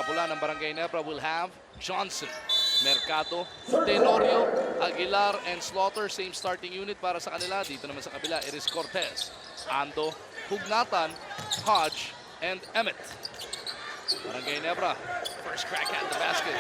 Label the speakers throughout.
Speaker 1: kapula ng Barangay Ginebra will have Johnson, Mercado, Tenorio, Aguilar, and Slaughter. Same starting unit para sa kanila. Dito naman sa kabila, it is Cortez, Ando, Hugnatan, Hodge, and Emmett. Barangay Ginebra, first crack at the basket.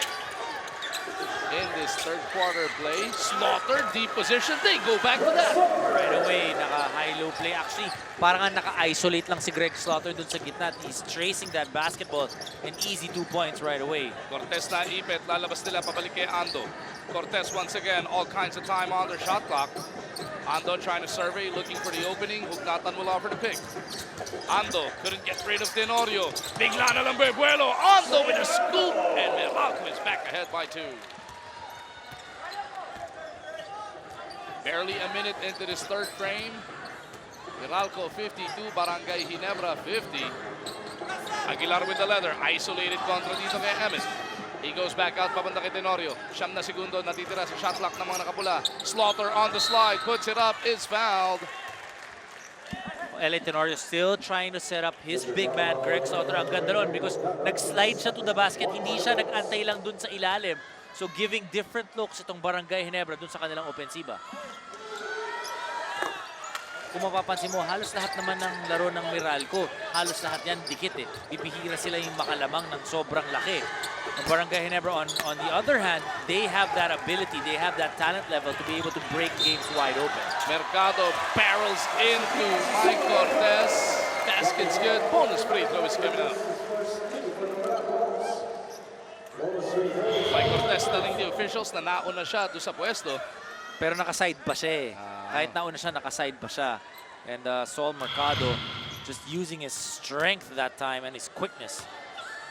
Speaker 1: In this third quarter play, Slaughter, deep position. They go back to that.
Speaker 2: Right away, naka-high-low play. Actually, parang nga naka-isolate lang si Greg Slaughter dun sa gitna. He's tracing that basketball. An easy 2 points right away.
Speaker 1: Cortez na ipit. Lalabas nila pabalik kay Ando. Cortez once again, all kinds of time on their shot clock. Ando trying to survey, looking for the opening. Hugnatan will offer the pick. Ando couldn't get rid of Tenorio. Bigla na lang Bebuelo. Ando with a scoop. And Meralco is back ahead by 2. Barely a minute into this third frame. Meralco 52, Barangay Ginebra 50. Aguilar with the leather. Isolated kontra dito kay Emmett. He goes back out, papunta kay Tenorio. 9 na segundo natitira sa shot clock ng mga nakapula. Slaughter on the slide, puts it up, is fouled.
Speaker 2: LA Tenorio still trying to set up his big man, Greg Slaughter. Ang ganda nun because nag-slide siya to the basket. Hindi siya nag-antay lang dun sa ilalim. So giving different looks itong Barangay Ginebra dun sa kanilang opensiba. Kung mapapansin mo, halos lahat naman ng laro ng Meralco, halos lahat yan dikit eh. Bibihira sila yung makalamang ng sobrang laki. Ang Barangay Ginebra, on the other hand, they have that ability, they have that talent level to be able to break games wide open.
Speaker 1: Mercado barrels into Mike Cortez. Basket's good. Bonus free throw is coming up. Mike Cortez telling the officials na nauna siya doon sa pwesto.
Speaker 2: Pero nakaside pa siya eh. Kahit nauna siya, nakaside pa siya. And Sol Mercado just using his strength that time and his quickness.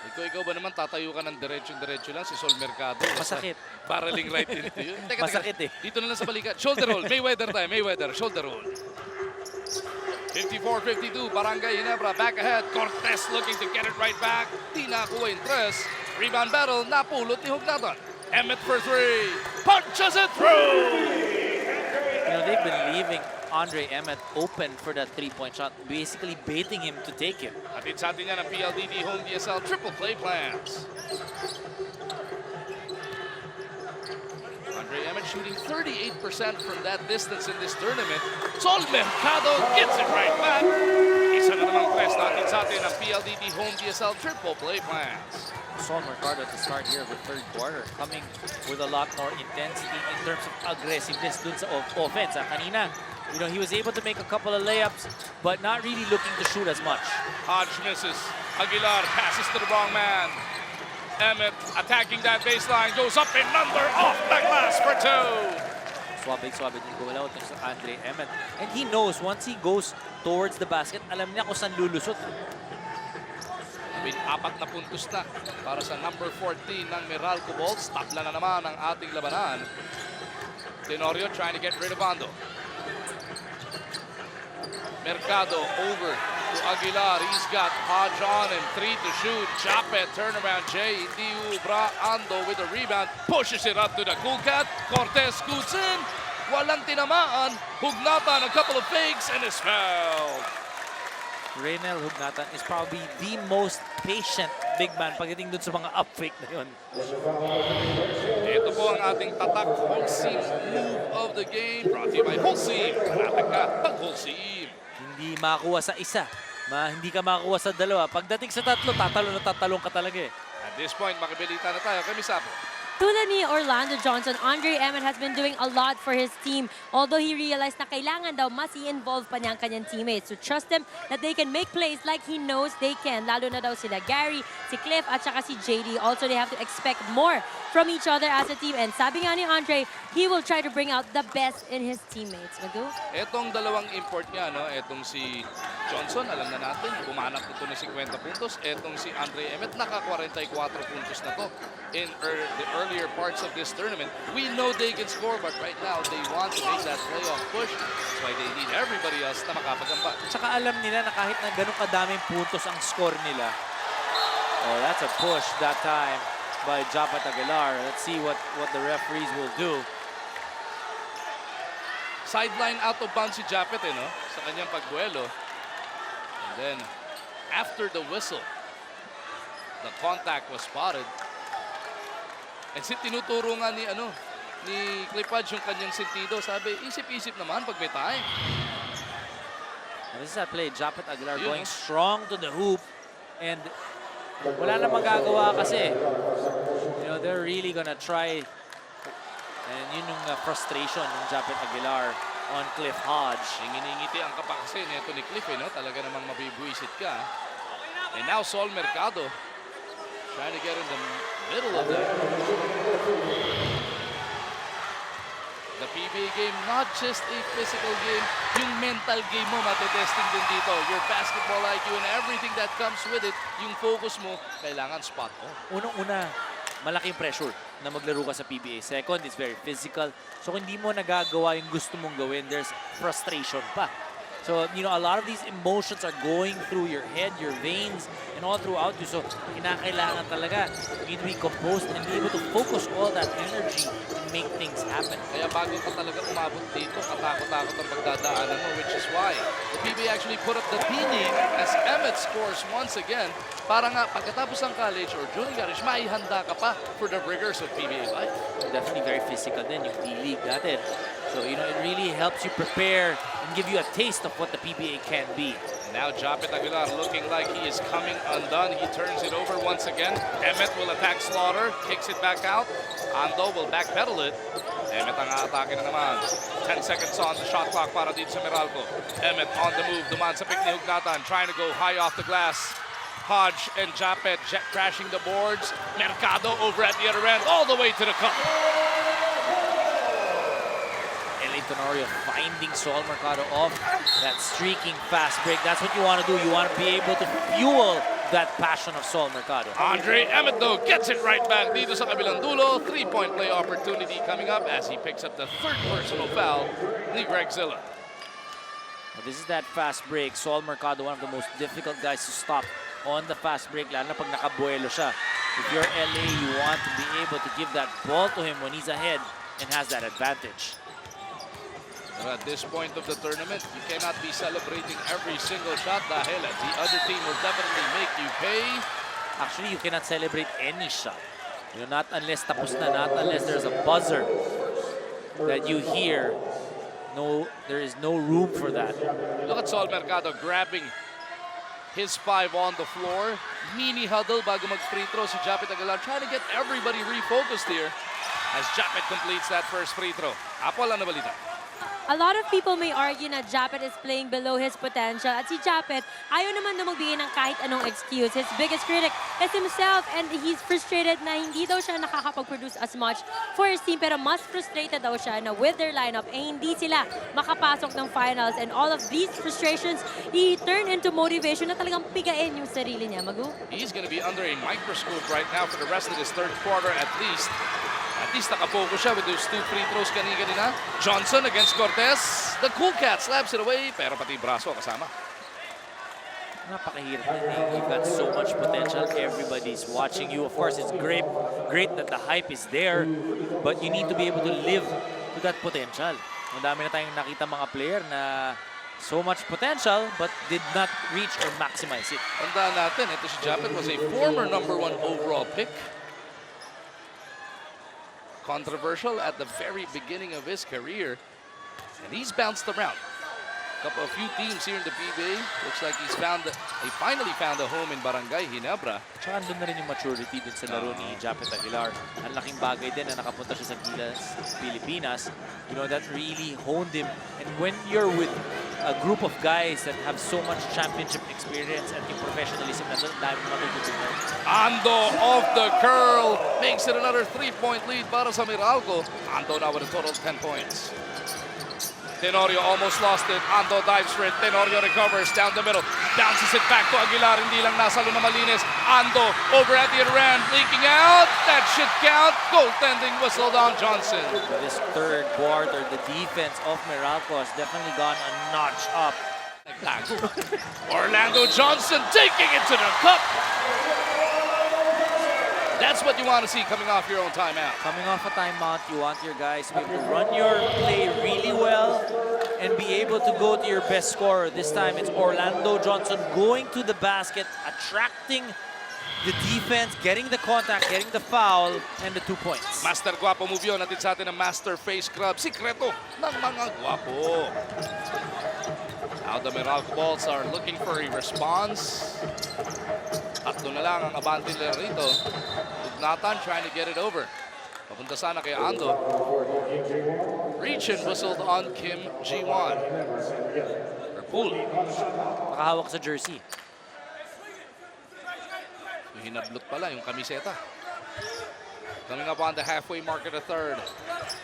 Speaker 1: Ikaw ba naman tatayo ka ng diretso lang si Sol Mercado?
Speaker 2: Masakit.
Speaker 1: Barreling right into yun. Teka,
Speaker 2: Masakit eh.
Speaker 1: Dito na lang sa balikat. Shoulder roll. Mayweather tayo. Mayweather. Shoulder roll. 54-52. Barangay Ginebra back ahead. Cortez looking to get it right back. Di nakuha yung tres. Rebound battle. Napulot ni Hugnatan. Emmett for 3. Punches it through!
Speaker 2: You know, they've been leaving Andre Emmett open for that three-point shot, basically baiting him to take it.
Speaker 1: Atid sa atin yan ang PLDT Home DSL triple play plans. Andre Emmett shooting 38% from that distance in this tournament. Sol Mercado gets it right back. Isa na namang tres na atid sa atin ang PLDT Home DSL triple play plans.
Speaker 2: Sol Mercado at the start here of the third quarter, coming with a lot more intensity in terms of aggressiveness dun sa offense. Kanina, you know, he was able to make a couple of layups, but not really looking to shoot as much.
Speaker 1: Hodge misses. Aguilar passes to the wrong man. Emmett attacking that baseline, goes up and under, off the glass for 2.
Speaker 2: Swabe din gumalaw ito sa Andre Emmett. And he knows once he goes towards the basket, alam niya kung saan lulusot.
Speaker 1: With 4 na puntos na para sa number 14 ng Meralco Bolts. Tabla na naman ang ating labanan. Tenorio trying to get rid of Ando. Mercado over to Aguilar. He's got Hodge on and 3 to shoot. Japet, turnaround Jay. Hindi ubra. Ando with a rebound. Pushes it up to the cool cat. Cortez scoots in. Walang tinamaan. Hugnatan a couple of fakes and is fouled.
Speaker 2: Reynel Hugnatan is probably the most patient big man pagdating dun sa mga up fake na yun.
Speaker 1: Ito po ang ating tatak Coliseum move of the game. Brought to you by Coliseum. Panatag ka pag Coliseum.
Speaker 2: Hindi makakuha sa isa. Hindi ka makakuha sa dalawa. Pagdating sa tatlo, tatalon ka talaga eh.
Speaker 1: At this point, makibalita na tayo kay Misapo.
Speaker 3: Tulad ni Orlando Johnson, Andre Emmett has been doing a lot for his team. Although he realized na kailangan daw mas i-involve pa niya ang kanyang teammates. To trust them that they can make plays like he knows they can. Lalo na daw sila Gary, si Cliff at saka si JD. Also, they have to expect more from each other as a team. And sabi nga ni Andre, he will try to bring out the best in his teammates. Magu?
Speaker 1: Etong dalawang import niya, no? Etong si Johnson, alam na natin, bumanat ito ng 50 puntos. Etong si Andre Emmett, naka-44 puntos na to in the earlier parts of this tournament. We know they can score, but right now, they want to make that playoff push. That's why they need everybody else na makapagamba.
Speaker 2: Tsaka alam nila na kahit na ganun kadaming puntos ang score nila. Oh, that's a push that time by Japet Aguilar. Let's see what the referees will do.
Speaker 1: Sideline out of bounds si Japet, no? Sa kanyang pagbuelo. And then, after the whistle, The contact was spotted. And tinuturo nga ni Clipage yung kanyang sentido. Sabi, isip-isip naman pag may time.
Speaker 2: And this is that play, Japet Aguilar going strong to the hoop. And wala na magagawa kasi. You know, they're really gonna try. And yun yung frustration ng Japet Aguilar on Cliff Hodge.
Speaker 1: Ngingiti ang kapa kasi nito ni Cliff, no? Talaga namang mabibwisit ka. And now Sol Mercado trying to get in the middle of that. The PBA game, not just a physical game, yung mental game mo matitesting din dito. Your basketball IQ and everything that comes with it, yung focus mo, kailangan spot on.
Speaker 2: Unang-una, malaking pressure na maglaro ka sa PBA. Second, it's very physical. So kung hindi mo nagagawa yung gusto mong gawin, there's frustration pa. So, you know, a lot of these emotions are going through your head, your veins, and all throughout you. So, kinakailangan talaga you need to be composed and be able to focus all that energy and make things happen.
Speaker 1: Kaya bago ka talaga umabot dito, katakot-takot ang pagdadaanan mo, which is why the PBA actually put up the D-League as Emmett scores once again para nga pagkatapos ng college or junior college, maihanda ka pa for the rigors of PBA life.
Speaker 2: Definitely very physical din yung D-League natin. So, you know, it really helps you prepare and give you a taste of what the PBA can be.
Speaker 1: Now Japet Aguilar looking like he is coming undone. He turns it over once again. Emmett will attack Slaughter, kicks it back out. Ando will backpedal it. Emmett ang aatake na naman. 10 seconds on the shot clock para dito sa Meralco. Emmett on the move, duman sa pick ni Hugnatan, trying to go high off the glass. Hodge and Japet crashing the boards. Mercado over at the other end, all the way to the cup.
Speaker 2: Tenorio finding Sol Mercado off that streaking fast break. That's what you want to do. You want to be able to fuel that passion of Sol Mercado.
Speaker 1: Andre Emmett, though, gets it right back dito sa kabilang dulo. Three-point play opportunity coming up as he picks up the third personal foul ni Greg Zilla.
Speaker 2: Well, this is that fast break. Sol Mercado, one of the most difficult guys to stop on the fast break, lalo na pag nakabuelo siya. If you're LA, you want to be able to give that ball to him when he's ahead and has that advantage.
Speaker 1: At this point of the tournament, you cannot be celebrating every single shot dahil the other team will definitely make you pay.
Speaker 2: Actually, you cannot celebrate any shot. You know, not unless tapos na, not unless there's a buzzer that you hear. No, there is no room for that.
Speaker 1: Look at Sol Mercado grabbing his 5 on the floor. Mini huddle bago mag-free throw si Japet Aguilar, trying to get everybody refocused here as Japet completes that first free throw. Apo, wala na balita.
Speaker 3: A lot of people may argue na Japet is playing below his potential. At si Japet, ayaw naman na magbigay ng kahit anong excuse. His biggest critic is himself and he's frustrated na hindi daw siya nakakapag-produce as much for his team. Pero mas frustrated daw siya na with their lineup, hindi sila makapasok ng finals. And all of these frustrations, he turned into motivation na talagang pigain yung sarili niya. Magu?
Speaker 1: He's going to be under a microscope right now for the rest of this third quarter at least. At least nakafocus siya with those 2 free throws kanina. Johnson against Cortez. The Cool Cat slaps it away, pero pati braso kasama.
Speaker 2: Napakahirap din eh. You've got so much potential. Everybody's watching you. Of course, it's great that the hype is there, but you need to be able to live to that potential. Ang dami na tayong nakita mga player na so much potential, but did not reach or maximize it.
Speaker 1: Tandaan natin, ito si Japet was a former #1 overall pick. Controversial at the very beginning of his career, and he's bounced around. A few teams here in the PBA. Looks like he finally found a home in Barangay Ginebra.
Speaker 2: Tsaka andun na rin yung maturity din sa laro ni Japet Aguilar. Ang laking bagay din na nakapunta siya sa Gilas, Pilipinas. You know, that really honed him. And when you're with a group of guys that have so much championship experience at yung professionalism na dahil matututunan.
Speaker 1: Ando off the curl. Makes it another 3-point lead para sa Meralco. Ando now with a total of 10 points. Tenorio almost lost it. Ando dives for it. Tenorio recovers down the middle. Bounces it back to Aguilar. Hindi lang nasa luna malinis. Ando over at the other end. Leaking out. That should count. Goaltending whistled on Johnson.
Speaker 2: This third quarter, the defense of Meralco has definitely gone a notch up.
Speaker 1: Orlando Johnson taking it to the cup. That's what you want to see coming off your own timeout.
Speaker 2: Coming off a timeout, you want your guys to be able to run your play really well and be able to go to your best scorer. This time it's Orlando Johnson going to the basket, attracting the defense, getting the contact, getting the foul, and the 2 points.
Speaker 1: Master Guapo move yun. Natin sa atin ang Master Face Club. Sikreto ng mga guwapo. Now the Meralco Balls are looking for a response. Tatlo na lang ang abante nila rito. Nathan trying to get it over. Papunta sana kay Ando. Reach and whistled on Kim Ji-won. Or Pool.
Speaker 2: Nakahawak sa jersey.
Speaker 1: Hinablot pala yung kamiseta. Coming up on the halfway mark of the third.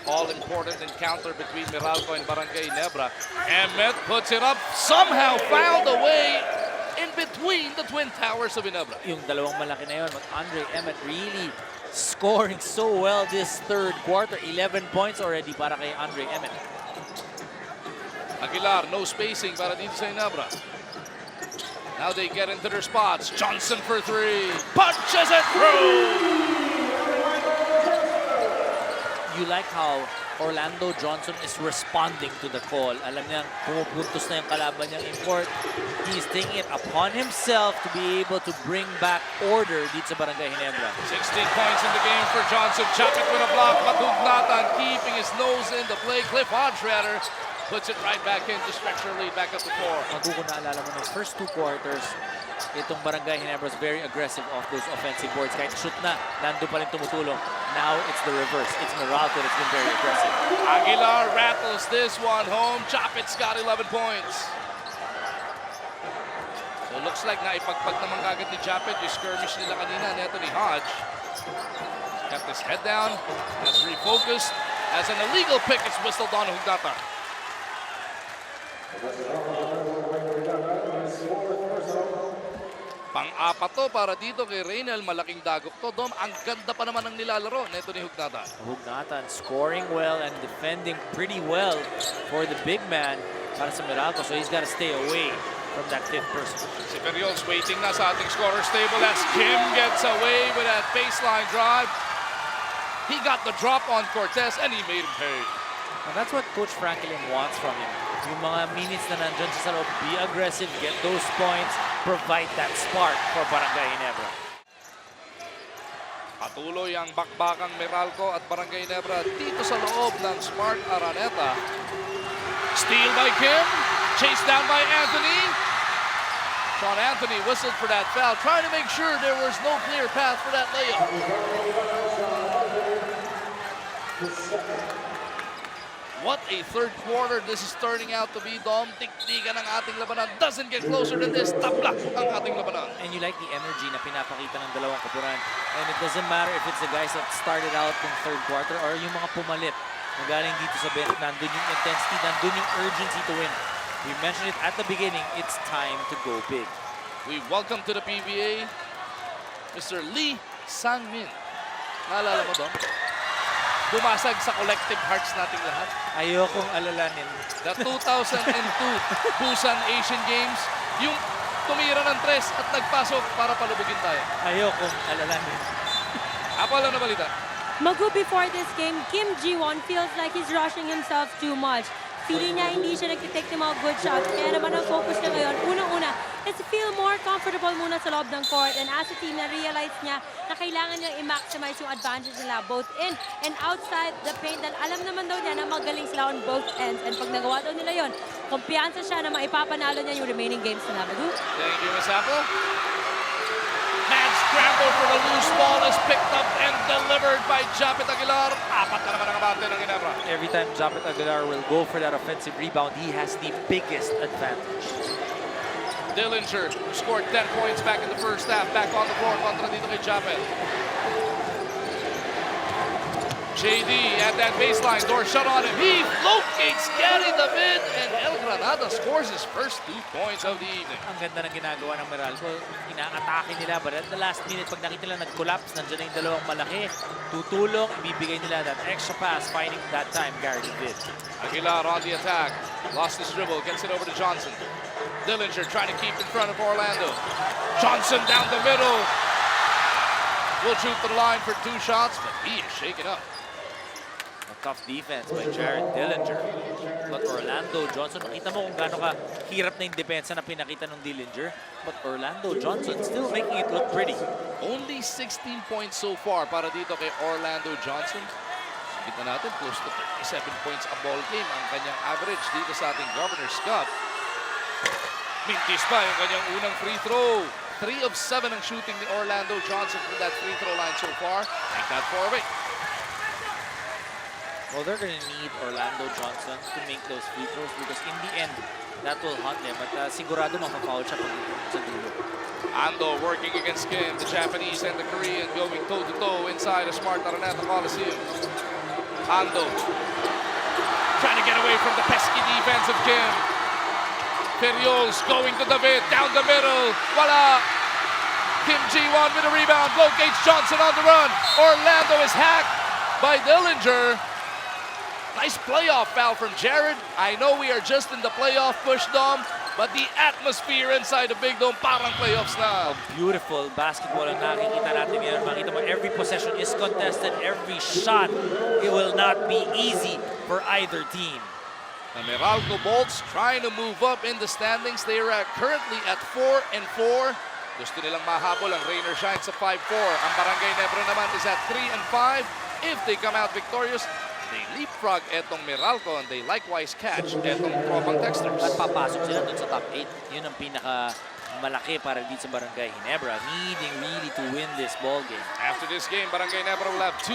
Speaker 1: All-important encounter between Meralco and Barangay Ginebra. Emmet puts it up. Somehow found a way in between the twin towers of Ginebra.
Speaker 2: Yung dalawang malaki na yun, Andre Emmet really scoring so well this third quarter. 11 points already para kay Andre Emmet.
Speaker 1: Aguilar, no spacing para dito sa Ginebra. Now they get into their spots. Johnson for three. Punches it through!
Speaker 2: You like how Orlando Johnson is responding to the call. Alam niyang pumupuntos na yung kalaban niyang import. He's taking it upon himself to be able to bring back order dito sa Barangay Ginebra.
Speaker 1: 16 points in the game for Johnson. Chapit with a block. Matugnatan keeping his nose in the play. Cliff Hodgerather puts it right back in to stretch her lead back up to 4.
Speaker 2: Kung naalala mo ng first 2 quarters, itong Barangay Ginebra is very aggressive off those offensive boards. Kahit shoot na, nandun pa rin tumutulong. Now it's the reverse. It's Meralco that's been very aggressive.
Speaker 1: Aguilar rattles this one home. Chapit's got 11 points. So looks like naipagpag naman kagad ni Chapit yung skirmish nila kanina neto ni Hodge. Kept his head down, has refocused. As an illegal pick, it's whistled on Hugnata. Pang-apat to para dito kay Reynel. Malaking dagok to. Dom, ang ganda pa naman ng nilalaro neto ni Hugnatan.
Speaker 2: Hugnatan scoring well and defending pretty well for the big man para sa Meralco. So he's got to stay away from that 5th person.
Speaker 1: Si Periols waiting na sa ating scorer's table as Kim gets away with that baseline drive. He got the drop on Cortez and he made him pay.
Speaker 2: And that's what Coach Franklin wants from him. Yung mga minutes na nandyan sa loob, be aggressive, get those points, provide that spark for Barangay Ginebra.
Speaker 1: Patuloy ang bakbakang Meralco at Barangay Ginebra dito sa loob ng Smart Araneta. Steal by Kim, chased down by Anthony. Sean Anthony whistled for that foul, trying to make sure there was no clear path for that layup. What a third quarter this is turning out to be, Dom. Tiktikan ang ating labanan. Doesn't get closer than this. Tabla ang ating labanan.
Speaker 2: And you like the energy na pinapakita ng dalawang kapuran. And it doesn't matter if it's the guys that started out in third quarter or yung mga pumalit na galing dito sa bench. Nandun yung intensity, nandun yung urgency to win. We mentioned it at the beginning. It's time to go big.
Speaker 1: We welcome to the PBA, Mr. Lee Sang-min. Naalala mo, Dom? Bumasag sa collective hearts nating lahat.
Speaker 2: Ayokong alalanin.
Speaker 1: The 2002 Busan Asian Games, yung tumira ng 3 at nagpasok para palubugin tayo.
Speaker 2: Ayokong alalanin.
Speaker 1: Apol, ano balita?
Speaker 3: Magu before this game, Kim Ji-won feels like he's rushing himself too much. Feeling niya hindi siya nag-take ng mga good shots. Kaya naman ang focus niya ngayon, unang-una, is to feel more comfortable muna sa loob ng court. And as a team, na-realize niya na kailangan niya i-maximize yung advantage nila both in and outside the paint. Dahil alam naman daw niya na magaling sila on both ends. And pag nagawa daw nila yon, kumpiyansa siya na maipapanalo niya yung remaining games na Magu.
Speaker 1: Thank you, Ms. Apple. Mad scramble for the loose ball is picked up and delivered by Japit Aguilar. Apat na naman ang abante ng Ginebra.
Speaker 2: Every time Japit Aguilar will go for that offensive rebound, he has the biggest advantage.
Speaker 1: Dillinger scored 10 points back in the first half. Back on the floor kontra dito kay Japit. JD at that baseline. Door shut on him. He locates Gary David and El Granada scores his first 2 points of the evening.
Speaker 2: Ang ganda ng ginagawa ng Meralco. Ina-atake nila, but at the last minute, pag nakita nila nag-collapse, nandiyan na yung dalawang malaki. Tutulong, ibibigay nila that extra pass, finding that time Gary David.
Speaker 1: Aguilar on the attack. Lost his dribble. Gets it over to Johnson. Dillinger trying to keep in front of Orlando. Johnson down the middle. Will shoot to the line for 2 shots, but he is shaken up.
Speaker 2: A tough defense by Jared Dillinger. But Orlando Johnson, makita mo kung gaano ka hirap na yung depensa na pinakita ng Dillinger. But Orlando Johnson still making it look pretty.
Speaker 1: Only 16 points so far para dito kay Orlando Johnson. Kita natin, close to 37 points a ball game ang kanyang average dito sa ating Governor's Cup. Mintis pa yung kanyang unang free throw. 3 of 7 ang shooting ni Orlando Johnson from that free throw line so far. Take that for away.
Speaker 2: Well, they're going to need Orlando Johnson to make those free throws because in the end, that will haunt them. But sigurado mapafoul siya pag sa dulo.
Speaker 1: Ando working against Kim, the Japanese and the Korean going toe-to-toe inside a smart Araneta Coliseum. Ando trying to get away from the pesky defense of Kim. Ferriols going to David, down the middle. Wala! Kim Ji-won with a rebound, locates Johnson on the run. Orlando is hacked by Dillinger. Nice playoff foul from Jared. I know we are just in the playoff push, Dom, but the atmosphere inside the Big Dome parang playoffs na.
Speaker 2: Beautiful basketball ang nakikita natin ngayon. Makita mo, every possession is contested. Every shot, it will not be easy for either team.
Speaker 1: The Meralco Bolts trying to move up in the standings. They are currently at 4-4. Gusto nilang mahabol ang Rainer Shine sa 5-4. Ang Barangay Nebra naman is at 3-5. If they come out victorious, they leapfrog etong Meralco and they likewise catch etong tropang Texters.
Speaker 2: At papasok sila dun sa top 8. Yun ang pinaka malaki para dito sa Barangay Ginebra, needing really to win this ball game.
Speaker 1: After this game, Barangay Nebra will have 2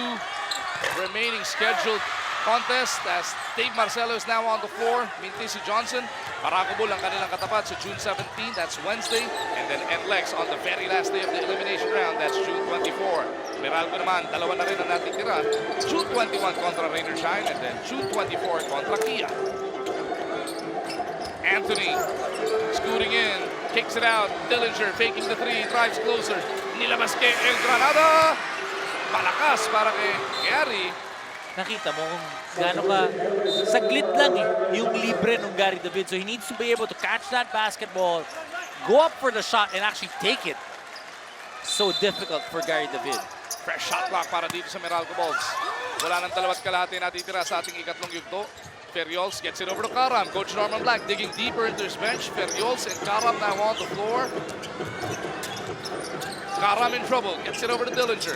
Speaker 1: remaining scheduled contests as Dave Marcelo is now on the floor. Mintisi Johnson, Parakubol ang kanilang katapat sa June 17, that's Wednesday. And then NLEX on the very last day of the elimination round, that's June 24. Meralco naman, dalawa na rin ang natitira. June 21 kontra Rainer Shine and then June 24 kontra Kia. Anthony scooting in, kicks it out. Dillinger faking the 3, drives closer. Nilabas kay El Granada. Malakas para kay Gary.
Speaker 2: Nakita mo kung gaano ka saglit lang yung libre ng Gary David. So he needs to be able to catch that basketball, go up for the shot, and actually take it. So difficult for Gary David.
Speaker 1: Fresh shot clock para dito sa Meralco Bolts. Wala nang 2 kalahati natitira sa ating ikatlong yugto. Ferriols gets it over to Karam. Coach Norman Black digging deeper into his bench. Ferriols and Karam now on the floor. Karam in trouble. Gets it over to Dillinger.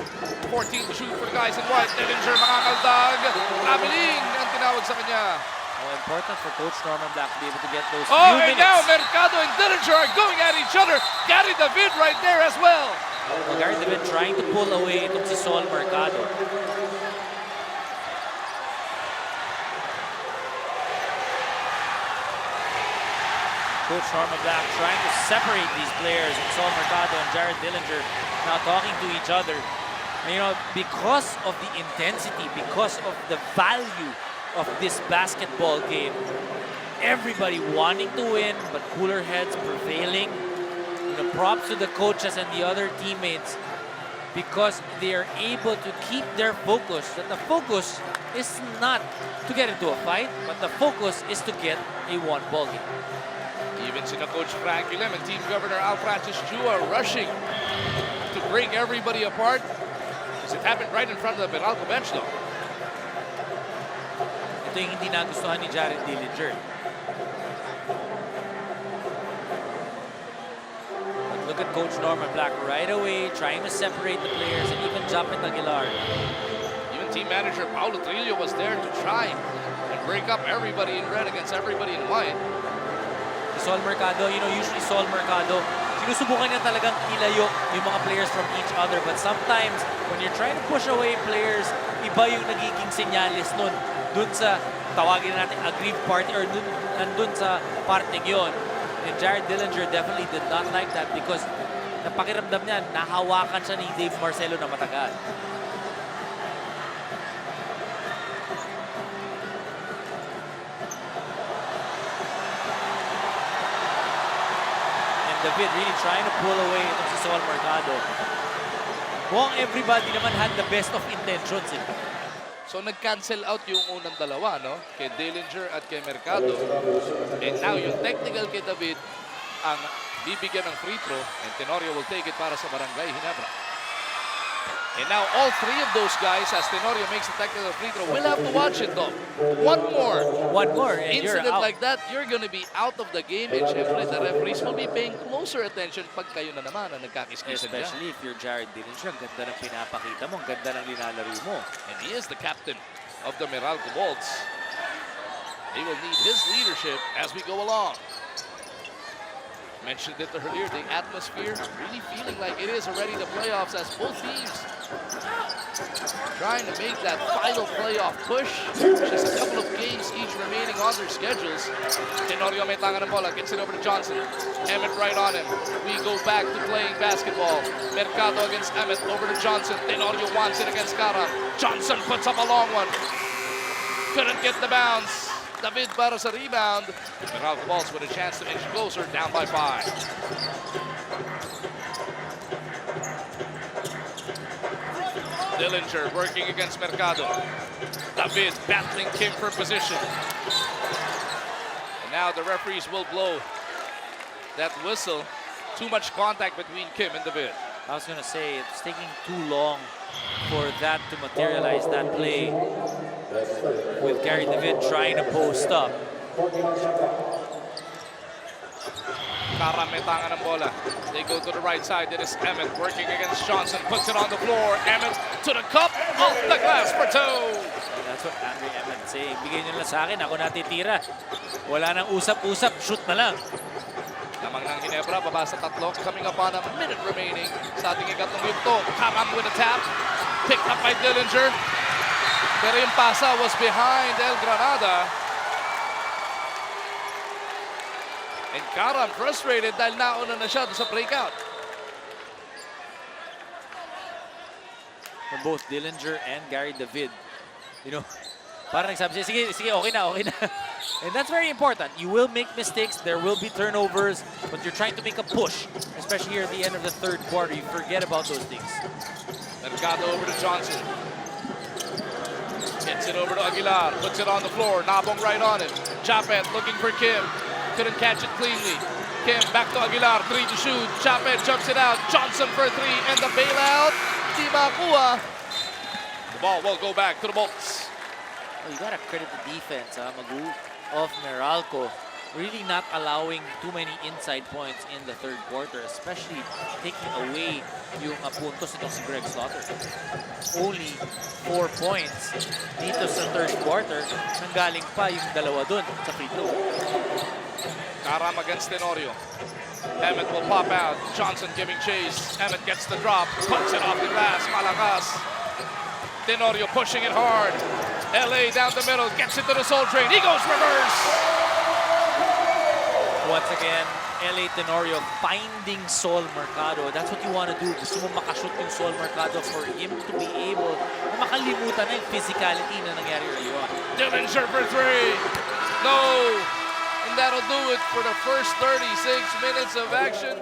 Speaker 1: 14 to shoot for the guys in white. Dillinger makakaldag. Traveling ang tinawag sa kanya.
Speaker 2: Oh, important for Coach Norman Black to be able to get those few
Speaker 1: And
Speaker 2: minutes.
Speaker 1: now Mercado and Dillinger are going at each other. Gary David right there as well.
Speaker 2: Well, Gary David trying to pull away itong si Sol Mercado. Coach Norman Black trying to separate these players, Sol Mercado and Jared Dillinger now talking to each other. And, you know, because of the intensity, because of the value of this basketball game, everybody wanting to win, but cooler heads prevailing. You know, props to the coaches and the other teammates because they are able to keep their focus. That the focus is not to get into a fight, but the focus is to get a one-ball game.
Speaker 1: Even sina Coach Frankie Lim and Team Governor Al Francis Chu are rushing to break everybody apart. Because it happened right in front of the Meralco bench though.
Speaker 2: Ito yung hindi nagustuhan ni Jared Dillinger. But look at Coach Norman Black right away, trying to separate the players and even Japet Aguilar.
Speaker 1: Even team manager Paulo Trillo was there to try and break up everybody in red against everybody in white.
Speaker 2: Sol Mercado, you know, usually Sol Mercado, sinusubukan niya talagang ilayo yung mga players from each other. But sometimes, when you're trying to push away players, iba yung nagiging senyalis nun. Dun sa, tawagin natin, aggrieved party, or nandun sa parting yon. And Jared Dillinger definitely did not like that because napakiramdam niya, nahawakan siya ni Dave Marcelo na matagal. David really trying to pull away itong si Sol Mercado. Mukhang everybody naman had the best of intentions.
Speaker 1: So nag-cancel out yung unang dalawa, no? Kay Dillinger at kay Mercado. And now yung technical kay David ang bibigyan ng free throw and Tenorio will take it para sa Barangay Ginebra. And now all three of those guys, as Tenorio makes the technical free throw, will have to watch it though. One more
Speaker 2: And you're
Speaker 1: incident
Speaker 2: out.
Speaker 1: like that, you're gonna be out of the game. And syempre, the referees will be paying closer attention pag kayo na naman ang nagkakiskisan dyan.
Speaker 2: Especially if you're Jared Dillinger, ang ganda ng pinapakita mo, ang ganda ng linalaro mo.
Speaker 1: And he is the captain of the Meralco Bolts. They will need his leadership as we go along. Mentioned it earlier, the atmosphere really feeling like it is already the playoffs as both teams trying to make that final playoff push. Just a couple of games each remaining on their schedules. Tenorio may tangan ng bola, gets it over to Johnson. Emmett right on him. We go back to playing basketball. Mercado against Emmett, over to Johnson. Tenorio wants it against Cara. Johnson puts up a long one. Couldn't get the bounce. David para sa rebound. Meralco Bolts with a chance to inch closer, down by 5. Dillinger working against Mercado. David battling Kim for position. And now the referees will blow that whistle. Too much contact between Kim and David.
Speaker 2: I was going to say, it's taking too long for that to materialize, that play with Gary David trying to post up.
Speaker 1: Cara may tangan ng bola. They go to the right side. It is Emmett working against Johnson. Puts it on the floor. Emmett to the cup. Off the glass for 2.
Speaker 2: And that's what Andre Emmett saying. Bigay nyo lang sa akin, ako natitira. Wala nang usap-usap, shoot na lang.
Speaker 1: Lamang ng Ginebra, baba sa 3. Coming up on a minute remaining sa ating ikatlong yugto. Karam with a tap. Picked up by Dillinger. Pero yung pasa was behind El Granada. And Karam frustrated dahil nauna na siya sa breakout.
Speaker 2: From both Dillinger and Gary David. You know, parang nagsabi siya, sige, okay na. And that's very important. You will make mistakes, there will be turnovers, but you're trying to make a push, especially here at the end of the third quarter. You forget about those things.
Speaker 1: Mercado over to Johnson. Gets it over to Aguilar, puts it on the floor, Nabong right on it. Chapet looking for Kim, couldn't catch it cleanly. Kim back to Aguilar, 3 to shoot. Chapet jumps it out, Johnson for 3, and the bailout, di makuha. The ball will go back to the Bolts.
Speaker 2: Oh, you gotta credit the defense, Magu, of Meralco. Really not allowing too many inside points in the third quarter, especially taking away yung puntos nitong si Greg Slaughter. Only 4 points dito sa third quarter, nanggaling pa yung dalawa dun sa free throw.
Speaker 1: Karam against Tenorio. Emmett will pop out. Johnson giving chase. Emmett gets the drop. Puts it off the glass. Malakas. Tenorio pushing it hard. LA down the middle. Gets it to the Soul Train. He goes reverse.
Speaker 2: Once again, LA Tenorio finding Sol Mercado. That's what you want to do. Gusto mo makashoot yung Sol Mercado for him to be able na makalimutan na yung physicality na nangyari earlier on.
Speaker 1: Dillinger for 3. No. And that'll do it for the first 36 minutes of action.